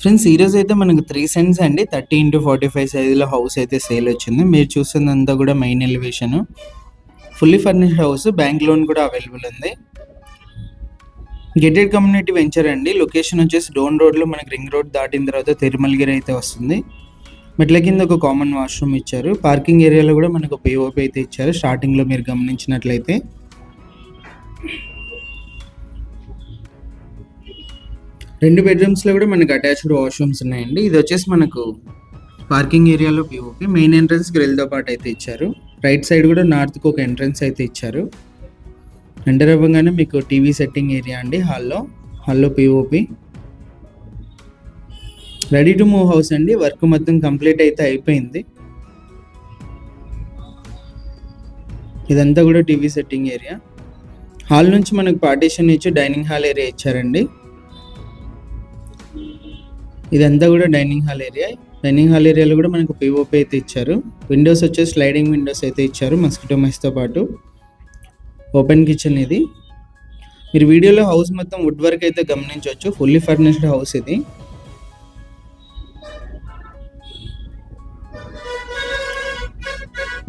Friends ఈరోజు అయితే మనకు 3 సెంట్స్ అండి 30x45 సైజులో హౌస్ అయితే సేల్ వచ్చింది. మీరు చూస్తుందంతా కూడా main elevation, fully furnished house, bank loan కూడా అవైలబుల్ ఉంది. గేటెడ్ కమ్యూనిటీ వెంచర్ అండి. లొకేషన్ వచ్చేసి డోన్ రోడ్లో మనకి రింగ్ రోడ్ దాటిన తర్వాత తిరుమలగిరి అయితే వస్తుంది. మెట్ల కింద ఒక కామన్ వాష్రూమ్ ఇచ్చారు. పార్కింగ్ ఏరియాలో కూడా మనకు పిఓపి అయితే ఇచ్చారు. స్టార్టింగ్లో మీరు గమనించినట్లయితే 2 బెడ్రూమ్స్లో కూడా మనకు అటాచ్డ్ వాష్రూమ్స్ ఉన్నాయండి. ఇది వచ్చేసి మనకు పార్కింగ్ ఏరియాలో పిఓపి, మెయిన్ ఎంట్రన్స్ గ్రిల్తో పాటు అయితే ఇచ్చారు. రైట్ సైడ్ కూడా నార్త్కి ఒక ఎంట్రన్స్ అయితే ఇచ్చారు. ఎంటర్ అవ్వగానే మీకు టీవీ సెట్టింగ్ ఏరియా అండి. హాల్లో POP. Ready to move house అండి. వర్క్ మొత్తం కంప్లీట్ అయితే అయిపోయింది. ఇదంతా కూడా టీవీ సెట్టింగ్ ఏరియా. హాల్ నుంచి మనకు పార్టీషన్ ఇచ్చి డైనింగ్ హాల్ ఏరియా ఇచ్చారండి. ఇదంతా కూడా dining hall area. Dining hall ఏరియాలో కూడా మనకు పిఓపి అయితే ఇచ్చారు. విండోస్ వచ్చేసి స్లైడింగ్ విండోస్ అయితే ఇచ్చారు మస్కిటో మెష్తో పాటు. ఓపెన్ కిచెన్ ఇది. మీరు వీడియోలో హౌస్ మొత్తం వుడ్ వర్క్ అయితే గమనించవచ్చు. ఫుల్లీ ఫర్నిష్డ్ హౌస్ ఇది.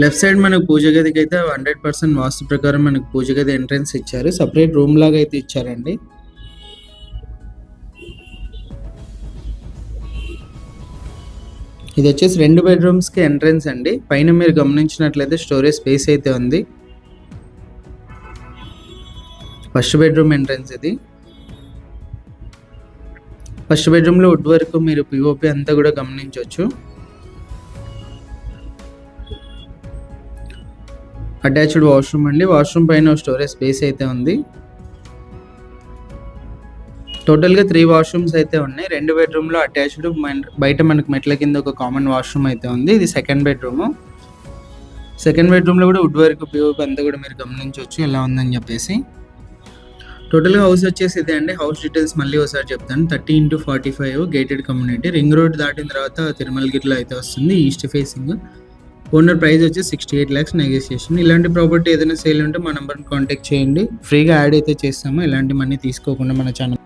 లెఫ్ట్ సైడ్ మనకు పూజ గదికి అయితే 100% వాస్తు ప్రకారం మనకు పూజ గది ఎంట్రన్స్ ఇచ్చారు. సపరేట్ రూమ్ లాగా అయితే ఇచ్చారండి. ఇది వచ్చేసి 2 బెడ్రూమ్స్కి ఎంట్రన్స్ అండి. పైన మీరు గమనించినట్లయితే స్టోరేజ్ స్పేస్ అయితే ఉంది. ఫస్ట్ బెడ్రూమ్ ఎంట్రన్స్ ఇది. ఫస్ట్ బెడ్రూమ్లో వుడ్ వర్క్, మీరు పిఓపి అంతా కూడా గమనించవచ్చు. అటాచ్డ్ వాష్రూమ్ అండి. వాష్రూమ్ పైన స్టోరేజ్ స్పేస్ అయితే ఉంది. టోటల్గా 3 వాష్రూమ్స్ అయితే ఉన్నాయి. 2 బెడ్రూమ్లో అటాచ్డ్, బయట మనకు మెట్ల కింద ఒక కామన్ వాష్రూమ్ అయితే ఉంది. ఇది సెకండ్ బెడ్రూమ్. సెకండ్ బెడ్రూమ్లో కూడా వుడ్ వర్క్, పిఓపి అంతా కూడా మీరు గమనించవచ్చు ఎలా ఉందని చెప్పేసి. టోటల్గా హౌస్ వచ్చేసి ఇదే అండి. హౌస్ డీటెయిల్స్ మళ్ళీ ఒకసారి చెప్తాను. 30x45 gated community. Ring road దాటిన తర్వాత తిరుమలగిరిలో అయితే వస్తుంది. East facing. ఓనర్ ప్రైస్ వచ్చి 68 lakhs నెగోషియేషన్. ఇలాంటి ప్రాపర్టీ ఏదైనా సేల్ ఉంటే మా నెంబర్ని కాంటాక్ట్ చేయండి. ఫ్రీగా యాడ్ అయితే చేస్తాము. ఎలాంటి మనీ తీసుకోకుండా మన ఛానల్